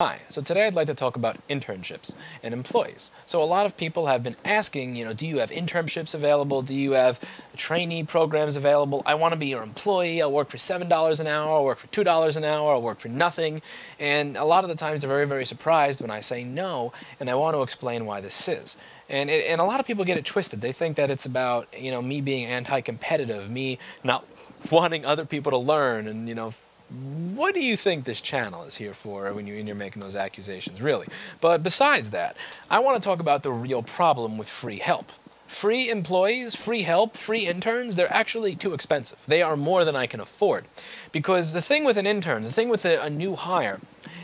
Hi, so today I'd like to talk about internships and employees. So a lot of people have been asking, do you have internships available? Do you have trainee programs available? I want to be your employee. I'll work for $7 an hour. I'll work for $2 an hour. I'll work for nothing. And a lot of the times they're very, very surprised when I say no, and I want to explain why this is. And a lot of people get it twisted. They think that it's about, me being anti-competitive, me not wanting other people to learn, and, what do you think this channel is here for when you're making those accusations, really? But besides that, I want to talk about the real problem with free help. Free employees, free help, free interns, they're actually too expensive. They are more than I can afford. Because the thing with an intern, the thing with a new hire,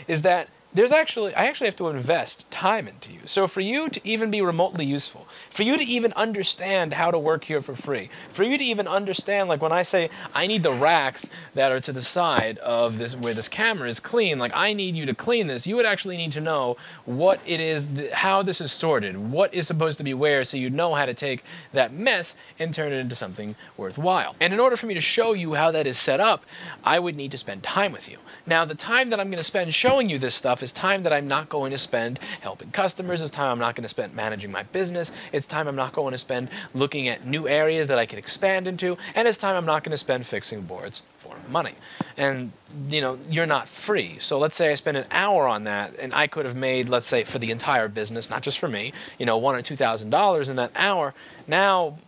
is that I actually have to invest time into you. So for you to even be remotely useful, for you to even understand how to work here for free, for you to even understand, like when I say I need the racks that are to the side of this, where this camera is clean, like I need you to clean this, you would actually need to know what it is, how this is sorted, what is supposed to be where, so you know how to take that mess and turn it into something worthwhile. And in order for me to show you how that is set up, I would need to spend time with you. Now, the time that I'm going to spend showing you this stuff is time that I'm not going to spend helping customers. It's time I'm not going to spend managing my business. It's time I'm not going to spend looking at new areas that I can expand into. And it's time I'm not going to spend fixing boards for money. And, you're not free. So let's say I spend an hour on that, and I could have made, let's say, for the entire business, not just for me, $1,000 or $2,000 in that hour. Now,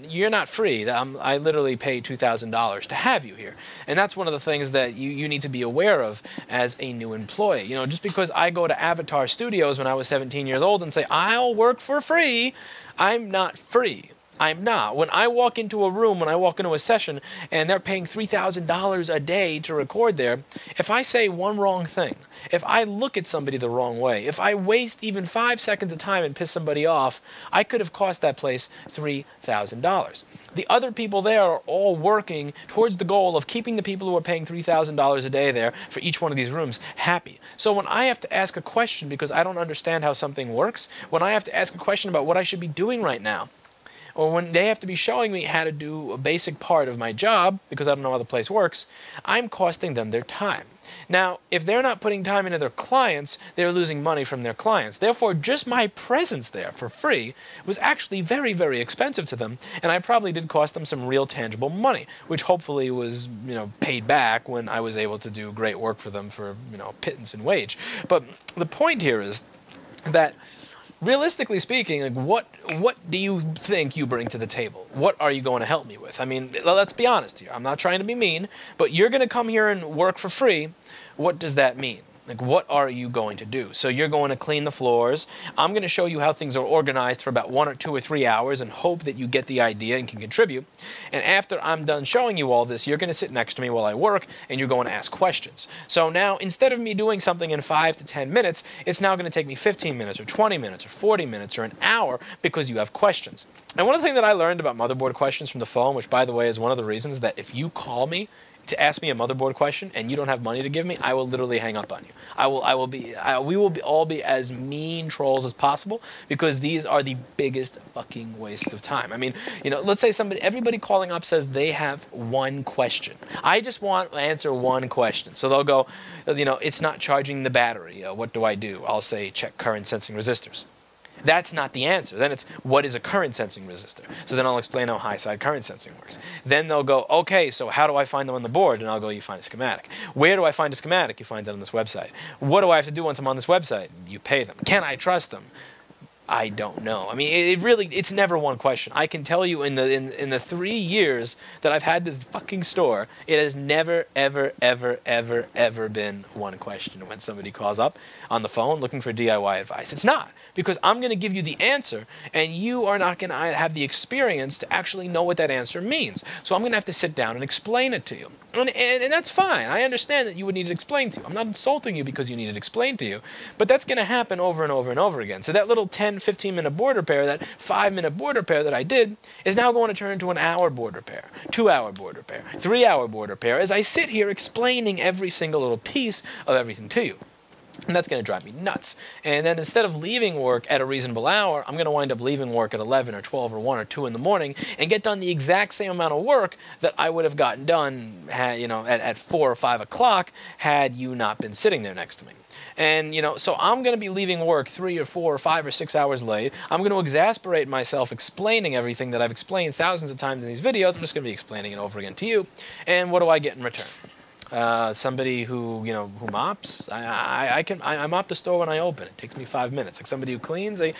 you're not free. I literally paid $2,000 to have you here. And that's one of the things that you need to be aware of as a new employee. Just because I go to Avatar Studios when I was 17 years old and say, I'll work for free, I'm not free. I'm not. When I walk into a room, when I walk into a session, and they're paying $3,000 a day to record there, if I say one wrong thing, if I look at somebody the wrong way, if I waste even 5 seconds of time and piss somebody off, I could have cost that place $3,000. The other people there are all working towards the goal of keeping the people who are paying $3,000 a day there for each one of these rooms happy. So when I have to ask a question because I don't understand how something works, when I have to ask a question about what I should be doing right now, or when they have to be showing me how to do a basic part of my job because I don't know how the place works, I'm costing them their time. Now, if they're not putting time into their clients, they're losing money from their clients. Therefore, just my presence there for free was actually very, very expensive to them, and I probably did cost them some real tangible money, which hopefully was, paid back when I was able to do great work for them for, pittance and wage. But the point here is that realistically speaking, what do you think you bring to the table? What are you going to help me with? I mean, let's be honest here. I'm not trying to be mean, but you're going to come here and work for free. What does that mean? Like, what are you going to do? So you're going to clean the floors. I'm going to show you how things are organized for about 1 or 2 or 3 hours and hope that you get the idea and can contribute. And after I'm done showing you all this, you're going to sit next to me while I work, and you're going to ask questions. So now, instead of me doing something in 5 to 10 minutes, it's now going to take me 15 minutes or 20 minutes or 40 minutes or an hour because you have questions. And one of the things that I learned about motherboard questions from the phone, which, by the way, is one of the reasons that if you call me to ask me a motherboard question and you don't have money to give me, I will literally hang up on you. We will all be as mean trolls as possible because these are the biggest fucking wastes of time. I mean, let's say everybody calling up says they have one question. I just want to answer one question. So they'll go, it's not charging the battery. What do I do? I'll say check current sensing resistors. That's not the answer. Then it's, what is a current sensing resistor? So then I'll explain how high side current sensing works. Then they'll go, okay, so how do I find them on the board? And I'll go, you find a schematic. Where do I find a schematic? You find it on this website. What do I have to do once I'm on this website? You pay them. Can I trust them? I don't know. I mean, it's never one question. I can tell you in the 3 years that I've had this fucking store, it has never, ever, ever, ever, ever been one question when somebody calls up on the phone looking for DIY advice. It's not. Because I'm going to give you the answer, and you are not going to have the experience to actually know what that answer means. So I'm going to have to sit down and explain it to you. And that's fine. I understand that you would need it explained to you. I'm not insulting you because you need it explained to you. But that's going to happen over and over and over again. So that little 10, 15-minute board repair, that 5-minute board repair that I did, is now going to turn into an hour board repair, 2-hour board repair, 3-hour board repair, as I sit here explaining every single little piece of everything to you. And that's going to drive me nuts. And then instead of leaving work at a reasonable hour, I'm going to wind up leaving work at 11 or 12 or 1 or 2 in the morning and get done the exact same amount of work that I would have gotten done at 4 or 5 o'clock had you not been sitting there next to me. And, so I'm going to be leaving work 3 or 4 or 5 or 6 hours late. I'm going to exasperate myself explaining everything that I've explained thousands of times in these videos. I'm just going to be explaining it over again to you. And what do I get in return? Somebody who mops. I mop the store when I open. It takes me 5 minutes. Like somebody who cleans. I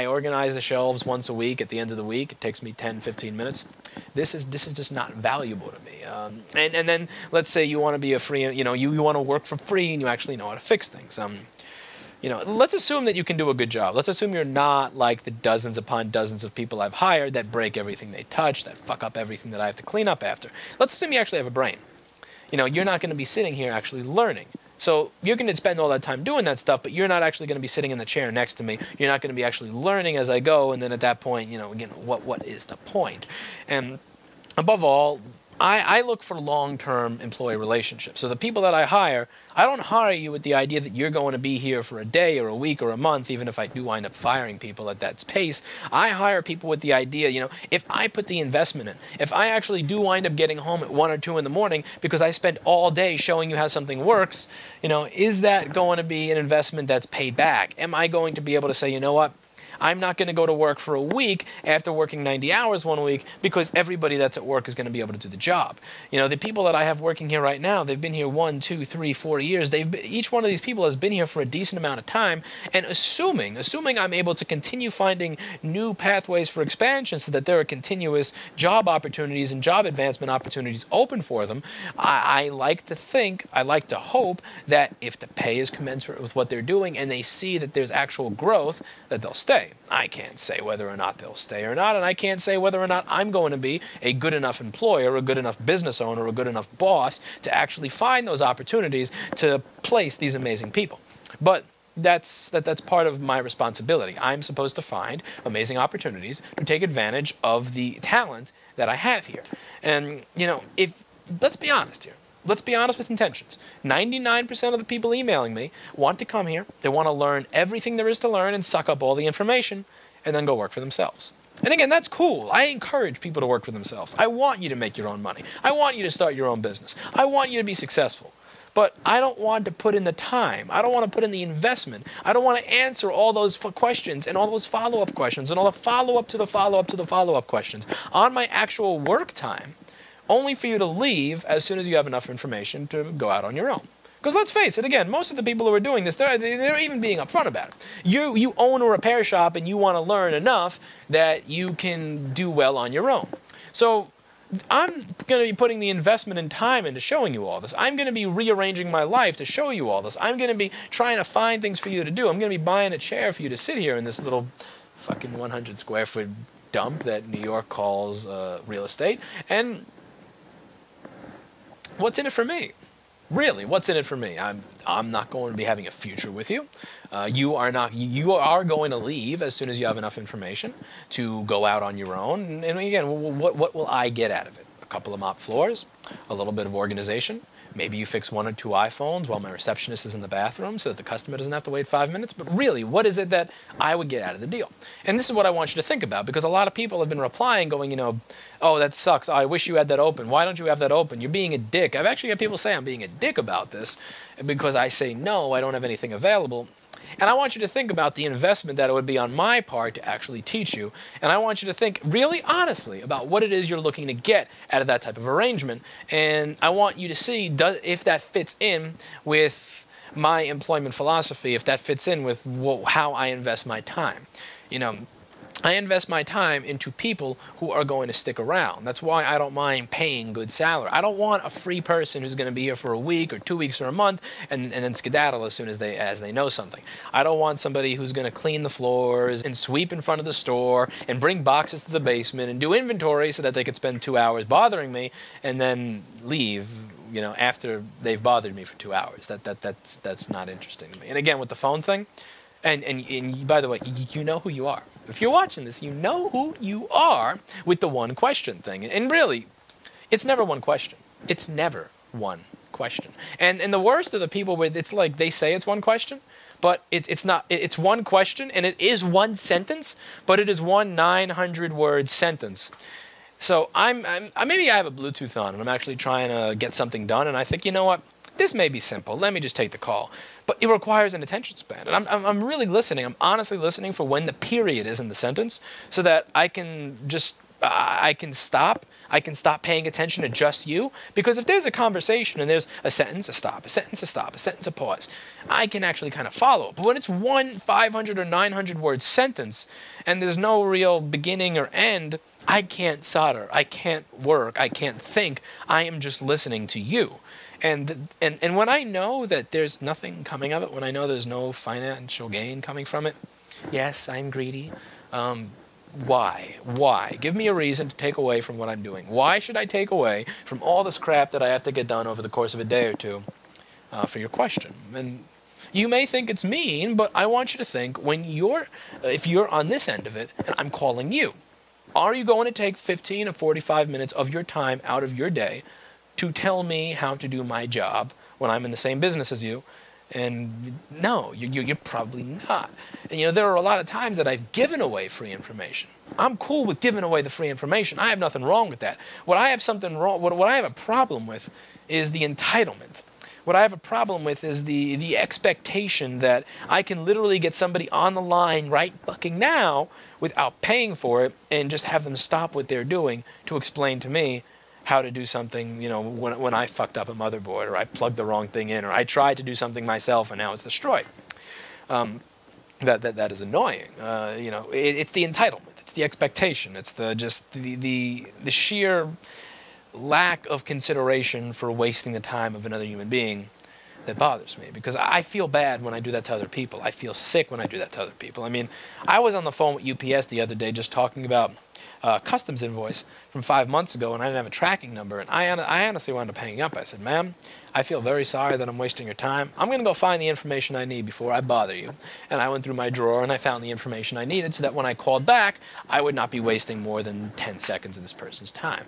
organize the shelves once a week. At the end of the week, it takes me 10, 15 minutes. This is just not valuable to me. And then let's say you want to be a free. You want to work for free and you actually know how to fix things. Let's assume that you can do a good job. Let's assume you're not like the dozens upon dozens of people I've hired that break everything they touch, that fuck up everything that I have to clean up after. Let's assume you actually have a brain. You're not going to be sitting here actually learning. So you're going to spend all that time doing that stuff, but you're not actually going to be sitting in the chair next to me. You're not going to be actually learning as I go, and then at that point, again, what is the point? And above all, I look for long-term employee relationships. So the people that I hire, I don't hire you with the idea that you're going to be here for a day or a week or a month, even if I do wind up firing people at that pace. I hire people with the idea, if I put the investment in, if I actually do wind up getting home at 1 or 2 in the morning because I spent all day showing you how something works, is that going to be an investment that's paid back? Am I going to be able to say, you know what? I'm not going to go to work for a week after working 90 hours one week because everybody that's at work is going to be able to do the job. The people that I have working here right now, they've been here 1, 2, 3, 4 years. Each one of these people has been here for a decent amount of time, and assuming I'm able to continue finding new pathways for expansion so that there are continuous job opportunities and job advancement opportunities open for them, I like to hope that if the pay is commensurate with what they're doing and they see that there's actual growth, that they'll stay. I can't say whether or not they'll stay or not, and I can't say whether or not I'm going to be a good enough employer, a good enough business owner, a good enough boss to actually find those opportunities to place these amazing people. But that's part of my responsibility. I'm supposed to find amazing opportunities to take advantage of the talent that I have here. And, let's be honest here. Let's be honest with intentions. 99% of the people emailing me want to come here. They want to learn everything there is to learn and suck up all the information and then go work for themselves. And again, that's cool. I encourage people to work for themselves. I want you to make your own money. I want you to start your own business. I want you to be successful. But I don't want to put in the time. I don't want to put in the investment. I don't want to answer all those questions and all those follow-up questions and all the follow-up to the follow-up to the follow-up questions on my actual work time, only for you to leave as soon as you have enough information to go out on your own. Because let's face it, again, most of the people who are doing this, they're even being upfront about it. You own a repair shop and you want to learn enough that you can do well on your own. So I'm going to be putting the investment and time into showing you all this. I'm going to be rearranging my life to show you all this. I'm going to be trying to find things for you to do. I'm going to be buying a chair for you to sit here in this little fucking 100 square foot dump that New York calls real estate. And what's in it for me? Really, what's in it for me? I'm not going to be having a future with you. You are going to leave as soon as you have enough information to go out on your own. And again, what will I get out of it? A couple of mop floors, a little bit of organization. Maybe you fix 1 or 2 iPhones while my receptionist is in the bathroom so that the customer doesn't have to wait 5 minutes. But really, what is it that I would get out of the deal? And this is what I want you to think about, because a lot of people have been replying going, oh, that sucks. I wish you had that open. Why don't you have that open? You're being a dick. I've actually had people say I'm being a dick about this because I say, no, I don't have anything available. And I want you to think about the investment that it would be on my part to actually teach you. And I want you to think really honestly about what it is you're looking to get out of that type of arrangement. And I want you to see if that fits in with my employment philosophy, if that fits in with how I invest my time. I invest my time into people who are going to stick around. That's why I don't mind paying good salary. I don't want a free person who's going to be here for a week or 2 weeks or a month and then skedaddle as soon as they know something. I don't want somebody who's going to clean the floors and sweep in front of the store and bring boxes to the basement and do inventory so that they could spend 2 hours bothering me and then leave, after they've bothered me for 2 hours. That's not interesting to me. And again, with the phone thing, and by the way, you know who you are. If you're watching this, you know who you are with the one question thing. And really, it's never one question. It's never one question. And the worst of the people with, it's like they say it's one question, but it's not. It's one question, and it is one sentence, but it is one 900-word sentence. So maybe I have a Bluetooth on, and I'm actually trying to get something done, and I think, you know what? This may be simple. Let me just take the call. But it requires an attention span. And I'm really listening. I'm honestly listening for when the period is in the sentence so that I can just, I can stop. I can stop paying attention to just you. Because if there's a conversation and there's a sentence, a stop, a sentence, a stop, a sentence, a pause, I can actually kind of follow. But when it's one 500 or 900 word sentence and there's no real beginning or end, I can't solder. I can't work. I can't think. I am just listening to you. And when I know that there's nothing coming of it, when I know there's no financial gain coming from it, yes, I'm greedy. Why? Why? Give me a reason to take away from what I'm doing. Why should I take away from all this crap that I have to get done over the course of a day or two for your question? And you may think it's mean, but I want you to think if you're on this end of it and I'm calling you, are you going to take 15 or 45 minutes of your time out of your day to tell me how to do my job when I'm in the same business as you? And no, you're probably not. And there are a lot of times that I've given away free information. I'm cool with giving away the free information. I have nothing wrong with that. What I have a problem with is the entitlement. What I have a problem with is the expectation that I can literally get somebody on the line right fucking now without paying for it and just have them stop what they're doing to explain to me how to do something, when I fucked up a motherboard or I plugged the wrong thing in or I tried to do something myself and now it's destroyed. That is annoying. It's the entitlement. It's the expectation. It's the sheer lack of consideration for wasting the time of another human being that bothers me, because I feel bad when I do that to other people. I feel sick when I do that to other people. I mean, I was on the phone with UPS the other day just talking about customs invoice from 5 months ago, and I didn't have a tracking number, and I honestly wound up hanging up. I said, ma'am, I feel very sorry that I'm wasting your time. I'm going to go find the information I need before I bother you. And I went through my drawer and I found the information I needed so that when I called back, I would not be wasting more than 10 seconds of this person's time.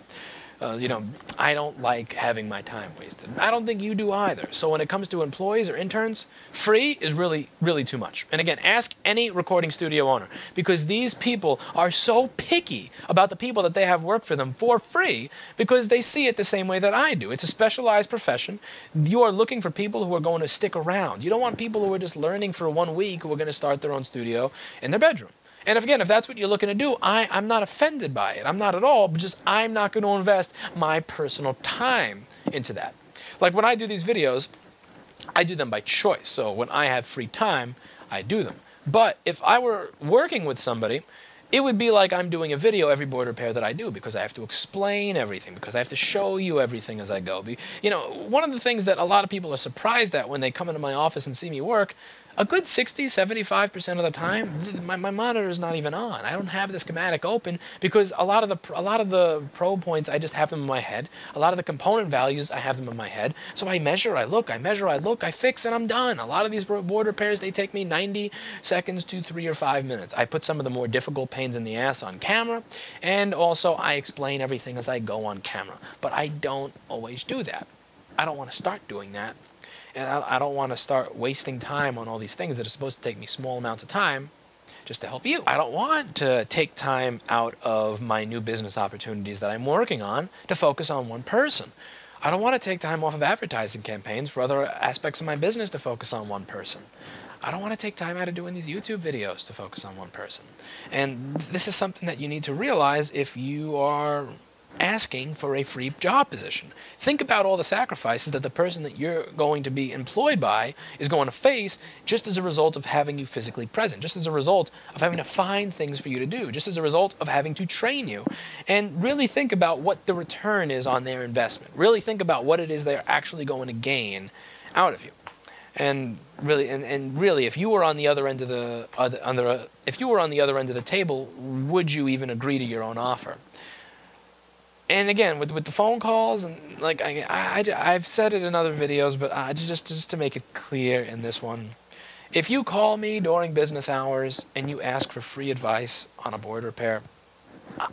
I don't like having my time wasted. I don't think you do either. So when it comes to employees or interns, free is really, really too much. And again, ask any recording studio owner, because these people are so picky about the people that they have work for them for free because they see it the same way that I do. It's a specialized profession. You are looking for people who are going to stick around. You don't want people who are just learning for 1 week who are going to start their own studio in their bedroom. And again, if that's what you're looking to do, I'm not offended by it. I'm not at all, but just I'm not going to invest my personal time into that. Like when I do these videos, I do them by choice. So when I have free time, I do them. But if I were working with somebody, it would be like I'm doing a video every board repair that I do, because I have to explain everything, because I have to show you everything as I go. One of the things that a lot of people are surprised at when they come into my office and see me work, a good 60, 75% of the time, my monitor is not even on. I don't have the schematic open because a lot of the probe points, I just have them in my head. A lot of the component values, I have them in my head. So I measure, I look, I fix, and I'm done. A lot of these board repairs, they take me 90 seconds to 3 or 5 minutes. I put some of the more difficult pains in the ass on camera, and also I explain everything as I go on camera. But I don't always do that. I don't want to start doing that. And I don't want to start wasting time on all these things that are supposed to take me small amounts of time just to help you. I don't want to take time out of my new business opportunities that I'm working on to focus on one person. I don't want to take time off of advertising campaigns for other aspects of my business to focus on one person. I don't want to take time out of doing these YouTube videos to focus on one person. And this is something that you need to realize if you are asking for a free job position. Think about all the sacrifices that the person that you're going to be employed by is going to face just as a result of having you physically present, just as a result of having to find things for you to do, just as a result of having to train you. And really think about what the return is on their investment. Really think about what it is they're actually going to gain out of you. And really, if you were on the other end of the table, would you even agree to your own offer? And again, with the phone calls, and like I've said it in other videos, but just to make it clear in this one, if you call me during business hours and you ask for free advice on a board repair,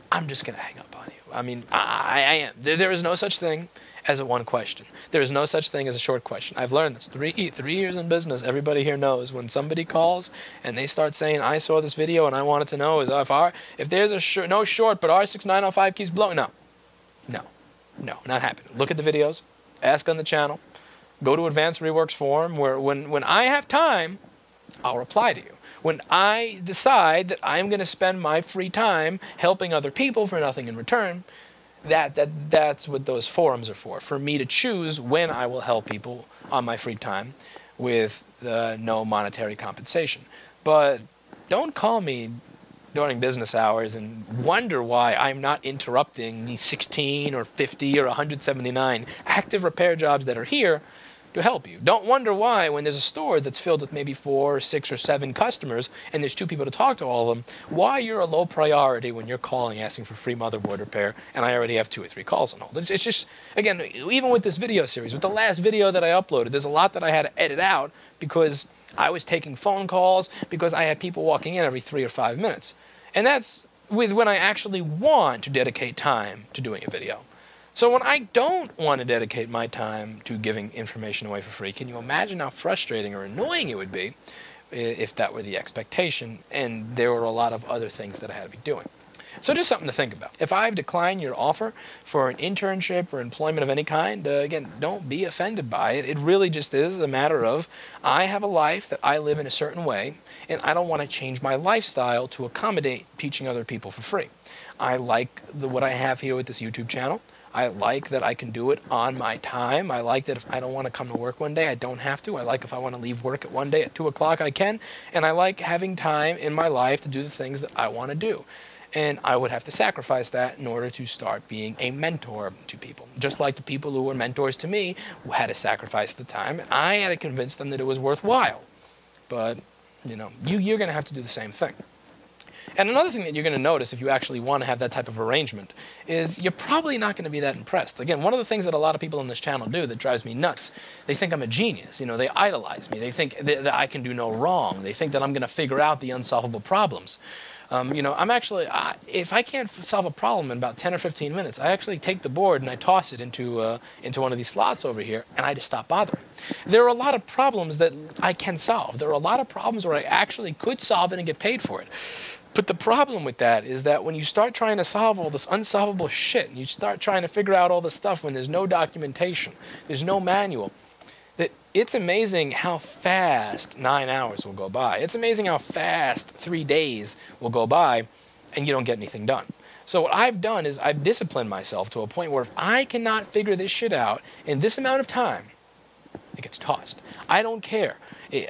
I'm just going to hang up on you. I mean, I am. There is no such thing as a one question. There is no such thing as a short question. I've learned this. Three years in business, everybody here knows when somebody calls and they start saying, I saw this video and I wanted to know, if there's a no short, but R6905 keeps blowing. No, not happening. Look at the videos, ask on the channel, go to Advanced Reworks Forum, where when I have time, I'll reply to you. When I decide that I'm going to spend my free time helping other people for nothing in return, that's what those forums are for me to choose when I will help people on my free time with no monetary compensation. But don't call me during business hours and wonder why I'm not interrupting the 16 or 50 or 179 active repair jobs that are here to help you. Don't wonder why when there's a store that's filled with maybe 4 or 6 or 7 customers and there's 2 people to talk to all of them, why you're a low priority when you're calling asking for free motherboard repair and I already have 2 or 3 calls on hold. It's just, again, even with this video series, with the last video that I uploaded, there's a lot that I had to edit out because I was taking phone calls, because I had people walking in every 3 or 5 minutes. And that's when I actually want to dedicate time to doing a video. So when I don't want to dedicate my time to giving information away for free, can you imagine how frustrating or annoying it would be if that were the expectation and there were a lot of other things that I had to be doing? So just something to think about. If I've declined your offer for an internship or employment of any kind, again, don't be offended by it. It really just is a matter of I have a life that I live in a certain way, and I don't want to change my lifestyle to accommodate teaching other people for free. I like what I have here with this YouTube channel. I like that I can do it on my time. I like that if I don't want to come to work one day, I don't have to. I like if I want to leave work at one day at 2 o'clock, I can. And I like having time in my life to do the things that I want to do. And I would have to sacrifice that in order to start being a mentor to people. Just like the people who were mentors to me had to sacrifice the time. And I had to convince them that it was worthwhile. But, you know, you're going to have to do the same thing. And another thing that you're going to notice if you actually want to have that type of arrangement is you're probably not going to be that impressed. Again, one of the things that a lot of people on this channel do that drives me nuts, they think I'm a genius. You know, they idolize me. They think that I can do no wrong. They think that I'm going to figure out the unsolvable problems. You know, I'm actually, if I can't solve a problem in about 10 or 15 minutes, I actually take the board and I toss it into one of these slots over here, and I just stop bothering. There are a lot of problems that I can solve. There are a lot of problems where I actually could solve it and get paid for it. But the problem with that is that when you start trying to solve all this unsolvable shit, and you start trying to figure out all this stuff when there's no documentation, there's no manual, that it's amazing how fast 9 hours will go by. It's amazing how fast 3 days will go by and you don't get anything done. So what I've done is I've disciplined myself to a point where if I cannot figure this shit out in this amount of time, it gets tossed. I don't care.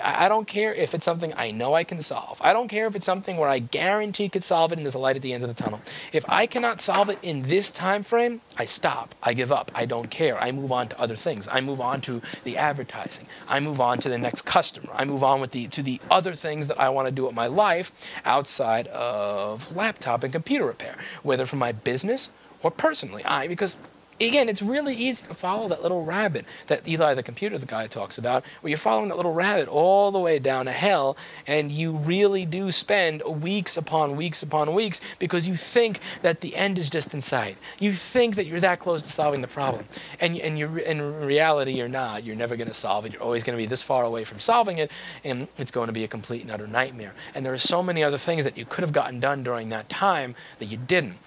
I don't care if it's something I know I can solve. I don't care if it's something where I guarantee could solve it and there's a light at the end of the tunnel. If I cannot solve it in this time frame, I stop. I give up. I don't care. I move on to other things. I move on to the advertising. I move on to the next customer. I move on to the other things that I want to do with my life outside of laptop and computer repair, whether for my business or personally. Because again, it's really easy to follow that little rabbit that Eli the computer the guy talks about, where you're following that little rabbit all the way down to hell, and you really do spend weeks upon weeks upon weeks because you think that the end is just in sight. You think that you're that close to solving the problem, and in reality you're not. You're never going to solve it. You're always going to be this far away from solving it, and it's going to be a complete and utter nightmare. And there are so many other things that you could have gotten done during that time that you didn't.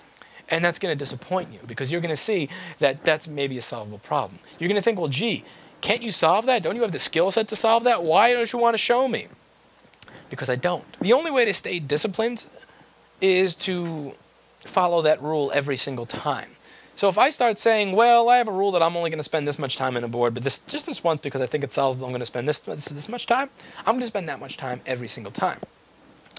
And that's going to disappoint you because you're going to see that that's maybe a solvable problem. You're going to think, well, gee, can't you solve that? Don't you have the skill set to solve that? Why don't you want to show me? Because I don't. The only way to stay disciplined is to follow that rule every single time. So if I start saying, well, I have a rule that I'm only going to spend this much time on a board, but just this once because I think it's solvable, I'm going to spend this much time, I'm going to spend that much time every single time.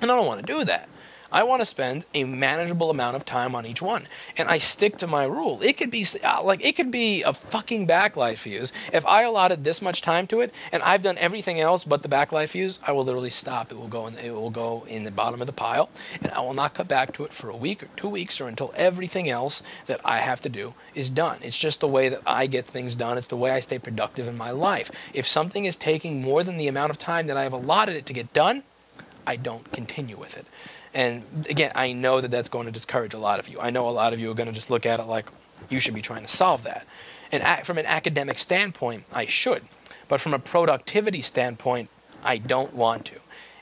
And I don't want to do that. I want to spend a manageable amount of time on each one, and I stick to my rule. It could be a fucking backlight fuse. If I allotted this much time to it, and I've done everything else but the backlight fuse, I will literally stop. It will go in the bottom of the pile, and I will not come back to it for a week or 2 weeks or until everything else that I have to do is done. It's just the way that I get things done. It's the way I stay productive in my life. If something is taking more than the amount of time that I have allotted it to get done, I don't continue with it. And again, I know that that's going to discourage a lot of you. I know a lot of you are going to just look at it like, you should be trying to solve that. And from an academic standpoint, I should. But from a productivity standpoint, I don't want to.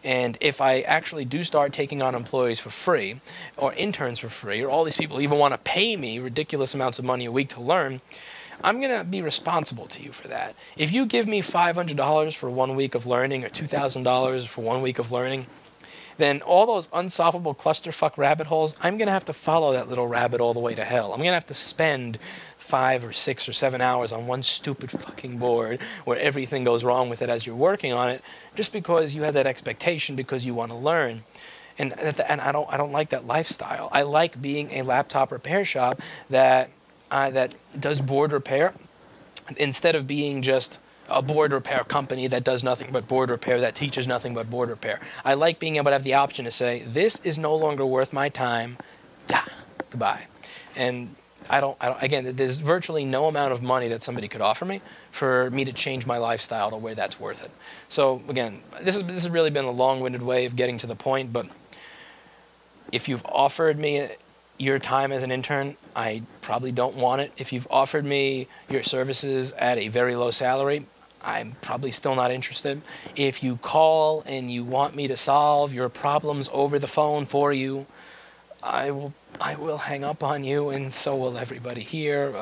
And if I actually do start taking on employees for free, or interns for free, or all these people even want to pay me ridiculous amounts of money a week to learn, I'm going to be responsible to you for that. If you give me $500 for 1 week of learning, or $2,000 for 1 week of learning, then all those unsolvable clusterfuck rabbit holes, I'm going to have to follow that little rabbit all the way to hell. I'm going to have to spend 5 or 6 or 7 hours on one stupid fucking board where everything goes wrong with it as you're working on it, just because you have that expectation because you want to learn. And I don't like that lifestyle. I like being a laptop repair shop that does board repair instead of being just a board repair company that does nothing but board repair, that teaches nothing but board repair. I like being able to have the option to say, this is no longer worth my time, goodbye. And again, there's virtually no amount of money that somebody could offer me for me to change my lifestyle to where that's worth it. So again, this has really been a long-winded way of getting to the point, but if you've offered me your time as an intern, I probably don't want it. If you've offered me your services at a very low salary, I'm probably still not interested. If you call and you want me to solve your problems over the phone for you, I will hang up on you, and so will everybody here.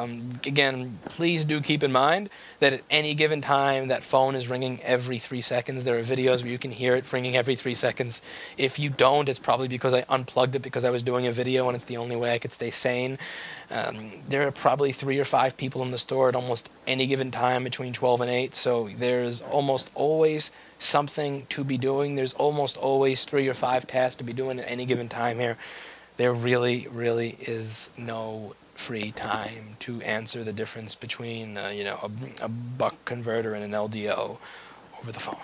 Again, please do keep in mind that at any given time, that phone is ringing every 3 seconds. There are videos where you can hear it ringing every 3 seconds. If you don't, it's probably because I unplugged it because I was doing a video, and it's the only way I could stay sane. There are probably 3 or 5 people in the store at almost any given time between 12 and 8, so there's almost always something to be doing. There's almost always 3 or 5 tasks to be doing at any given time here. There really, really is no free time to answer the difference between, a buck converter and an LDO over the phone.